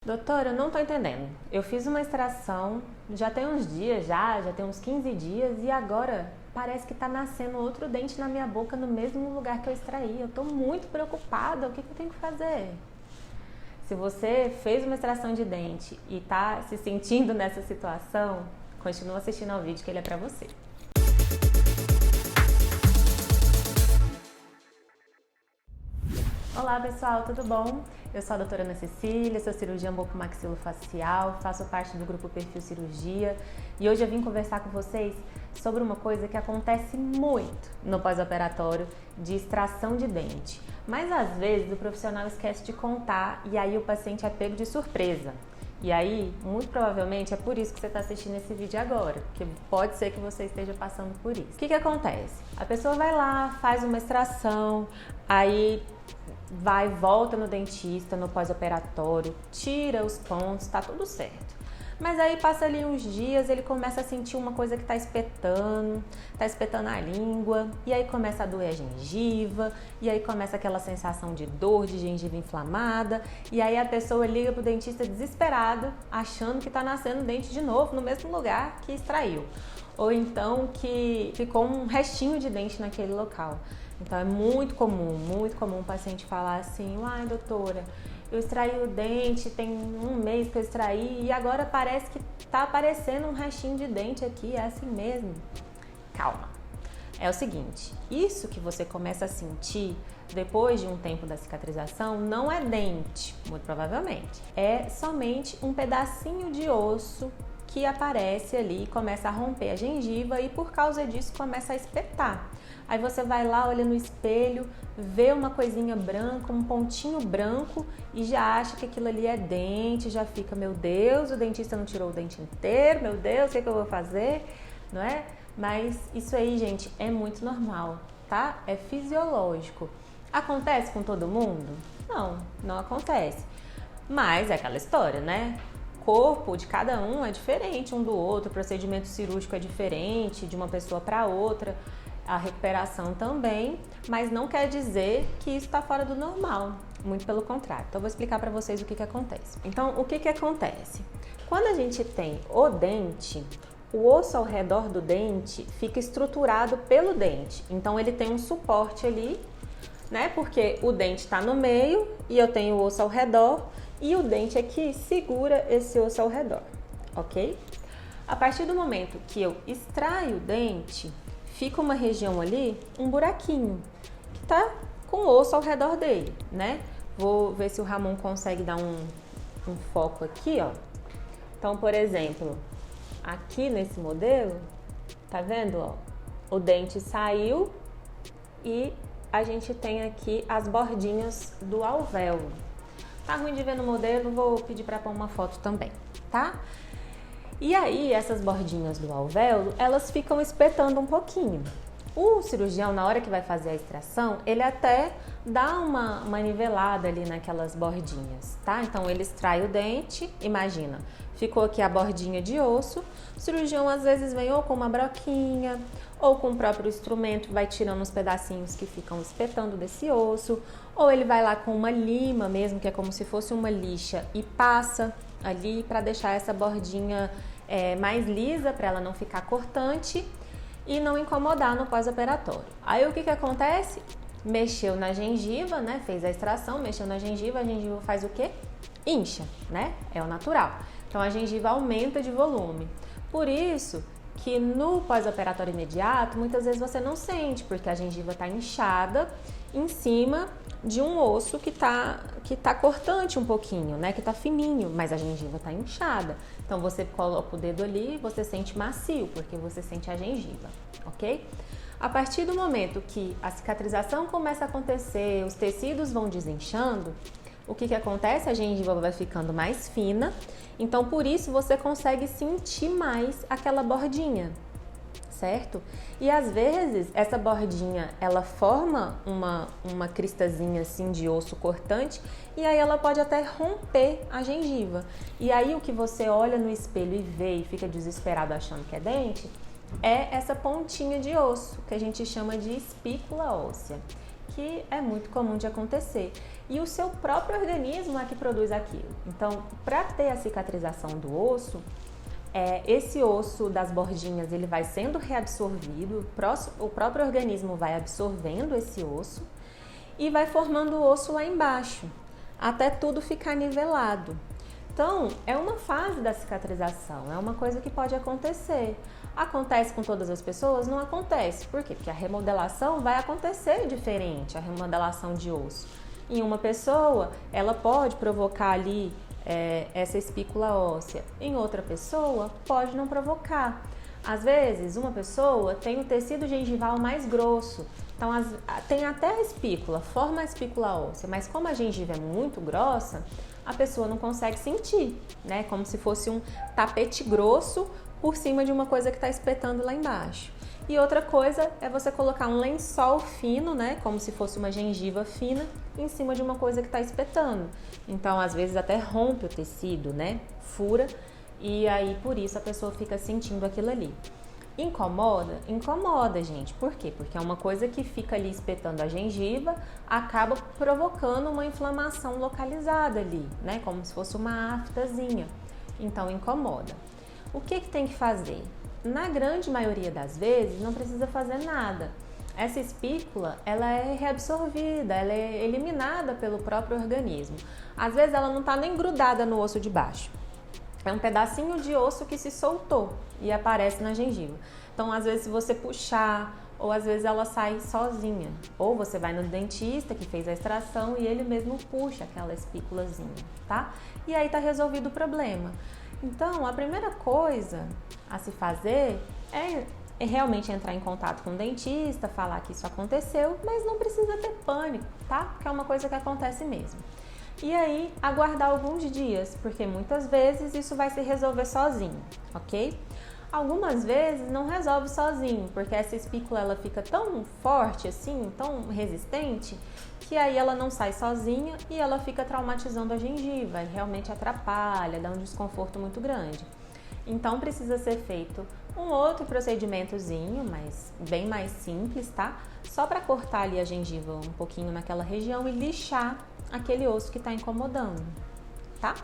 Doutora, eu não tô entendendo. Eu fiz uma extração, já tem uns dias já tem uns 15 dias e agora parece que tá nascendo outro dente na minha boca no mesmo lugar que eu extraí. Eu tô muito preocupada, o que eu tenho que fazer? Se você fez uma extração de dente e tá se sentindo nessa situação, continua assistindo ao vídeo que ele é pra você. Olá pessoal, tudo bom? Eu sou a doutora Ana Cecília, sou cirurgiã bucomaxilofacial, faço parte do grupo Perfil Cirurgia e hoje eu vim conversar com vocês sobre uma coisa que acontece muito no pós-operatório de extração de dente. Mas às vezes o profissional esquece de contar e aí o paciente é pego de surpresa. E aí, muito provavelmente, é por isso que você está assistindo esse vídeo agora, porque pode ser que você esteja passando por isso. O que acontece? A pessoa vai lá, faz uma extração, aí volta no dentista, no pós-operatório, tira os pontos, tá tudo certo. Mas aí passa ali uns dias, ele começa a sentir uma coisa que tá espetando a língua, e aí começa a doer a gengiva, e aí começa aquela sensação de dor, de gengiva inflamada, e aí a pessoa liga pro dentista desesperada, achando que tá nascendo dente de novo, no mesmo lugar que extraiu. Ou então que ficou um restinho de dente naquele local. Então é muito comum o paciente falar assim: "Ai, doutora, eu extraí o dente, tem um mês que eu extraí e agora parece que tá aparecendo um restinho de dente aqui, é assim mesmo?" Calma. É o seguinte, isso que você começa a sentir depois de um tempo da cicatrização não é dente, muito provavelmente. É somente um pedacinho de osso que aparece ali, começa a romper a gengiva e por causa disso começa a espetar. Aí você vai lá, olha no espelho, vê uma coisinha branca, um pontinho branco e já acha que aquilo ali é dente, já fica, meu Deus, o dentista não tirou o dente inteiro, meu Deus, o que eu vou fazer? Não é? Mas isso aí, gente, é muito normal, tá? É fisiológico. Acontece com todo mundo? Não, não acontece. Mas é aquela história, né? O corpo de cada um é diferente um do outro, o procedimento cirúrgico é diferente de uma pessoa para outra. A recuperação também, mas não quer dizer que isso está fora do normal, muito pelo contrário. Então eu vou explicar para vocês o que acontece. Então o que acontece? Quando a gente tem o dente, o osso ao redor do dente fica estruturado pelo dente, então ele tem um suporte ali, né? Porque o dente está no meio e eu tenho o osso ao redor e o dente aqui segura esse osso ao redor, ok? A partir do momento que eu extraio o dente, fica uma região ali, um buraquinho, que tá com osso ao redor dele, né? Vou ver se o Ramon consegue dar um foco aqui, ó. Então, por exemplo, aqui nesse modelo, tá vendo, ó? O dente saiu e a gente tem aqui as bordinhas do alvéolo. Tá ruim de ver no modelo, vou pedir para pôr uma foto também, tá? E aí, essas bordinhas do alvéolo, elas ficam espetando um pouquinho. O cirurgião, na hora que vai fazer a extração, ele até dá uma nivelada ali naquelas bordinhas, tá? Então, ele extrai o dente, imagina, ficou aqui a bordinha de osso. O cirurgião, às vezes, vem ou com uma broquinha, ou com o próprio instrumento, vai tirando os pedacinhos que ficam espetando desse osso, ou ele vai lá com uma lima mesmo, que é como se fosse uma lixa, e passa ali para deixar essa bordinha mais lisa, para ela não ficar cortante e não incomodar no pós-operatório. Aí o que acontece? Mexeu na gengiva, né? Fez a extração, mexeu na gengiva, a gengiva faz o quê? Incha, né? É o natural. Então a gengiva aumenta de volume. Por isso que no pós-operatório imediato, muitas vezes você não sente, porque a gengiva está inchada em cima de um osso que tá cortante um pouquinho, né? Que tá fininho, mas a gengiva tá inchada. Então você coloca o dedo ali e você sente macio, porque você sente a gengiva, ok? A partir do momento que a cicatrização começa a acontecer, os tecidos vão desinchando, o que acontece? A gengiva vai ficando mais fina, então por isso você consegue sentir mais aquela bordinha, certo? E às vezes essa bordinha ela forma uma cristazinha assim de osso cortante e aí ela pode até romper a gengiva. E aí o que você olha no espelho e vê e fica desesperado achando que é dente é essa pontinha de osso que a gente chama de espícula óssea. que é muito comum de acontecer. E o seu próprio organismo é que produz aquilo. Então, para ter a cicatrização do osso, esse osso das bordinhas ele vai sendo reabsorvido, o próprio organismo vai absorvendo esse osso e vai formando o osso lá embaixo, até tudo ficar nivelado. Então, é uma fase da cicatrização, é uma coisa que pode acontecer. Acontece com todas as pessoas? Não acontece. Por quê? Porque a remodelação vai acontecer diferente, a remodelação de osso. Em uma pessoa, ela pode provocar ali essa espícula óssea. Em outra pessoa, pode não provocar. Às vezes, uma pessoa tem o tecido gengival mais grosso, então tem até a espícula, forma a espícula óssea, mas como a gengiva é muito grossa, a pessoa não consegue sentir, né? Como se fosse um tapete grosso por cima de uma coisa que está espetando lá embaixo. E outra coisa é você colocar um lençol fino, né? Como se fosse uma gengiva fina, em cima de uma coisa que está espetando. Então, às vezes até rompe o tecido, né? Fura, e aí por isso a pessoa fica sentindo aquilo ali. Incomoda? Incomoda, gente. Por quê? Porque é uma coisa que fica ali espetando a gengiva, acaba provocando uma inflamação localizada ali, né? Como se fosse uma aftazinha. Então, incomoda. O que tem que fazer? Na grande maioria das vezes, não precisa fazer nada. Essa espícula, ela é reabsorvida, ela é eliminada pelo próprio organismo. Às vezes, ela não está nem grudada no osso de baixo. É um pedacinho de osso que se soltou e aparece na gengiva. Então, às vezes, se você puxar, ou às vezes ela sai sozinha. Ou você vai no dentista que fez a extração e ele mesmo puxa aquela espículazinha, tá? E aí tá resolvido o problema. Então, a primeira coisa a se fazer é realmente entrar em contato com o dentista, falar que isso aconteceu, mas não precisa ter pânico, tá? Porque é uma coisa que acontece mesmo. E aí, aguardar alguns dias, porque muitas vezes isso vai se resolver sozinho, ok? Algumas vezes não resolve sozinho, porque essa espícula ela fica tão forte assim, tão resistente, que aí ela não sai sozinha e ela fica traumatizando a gengiva, realmente atrapalha, dá um desconforto muito grande. Então precisa ser feito um outro procedimentozinho, mas bem mais simples, tá? Só para cortar ali a gengiva um pouquinho naquela região e lixar aquele osso que está incomodando, tá?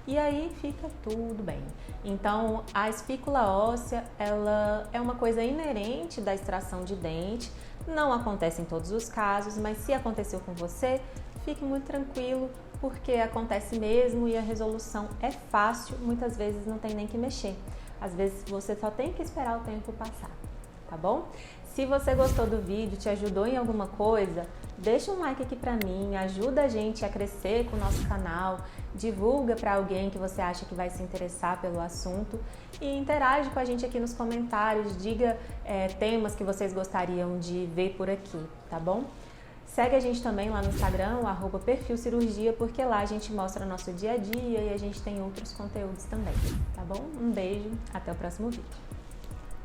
E aí fica tudo bem. Então, a espícula óssea, ela é uma coisa inerente da extração de dente, não acontece em todos os casos, mas se aconteceu com você, fique muito tranquilo, porque acontece mesmo e a resolução é fácil, muitas vezes não tem nem que mexer. Às vezes você só tem que esperar o tempo passar, tá bom? Se você gostou do vídeo, te ajudou em alguma coisa, deixa um like aqui pra mim, ajuda a gente a crescer com o nosso canal, divulga para alguém que você acha que vai se interessar pelo assunto e interage com a gente aqui nos comentários, diga temas que vocês gostariam de ver por aqui, tá bom? Segue a gente também lá no Instagram, o @perfilcirurgia, porque lá a gente mostra nosso dia a dia e a gente tem outros conteúdos também, tá bom? Um beijo, até o próximo vídeo.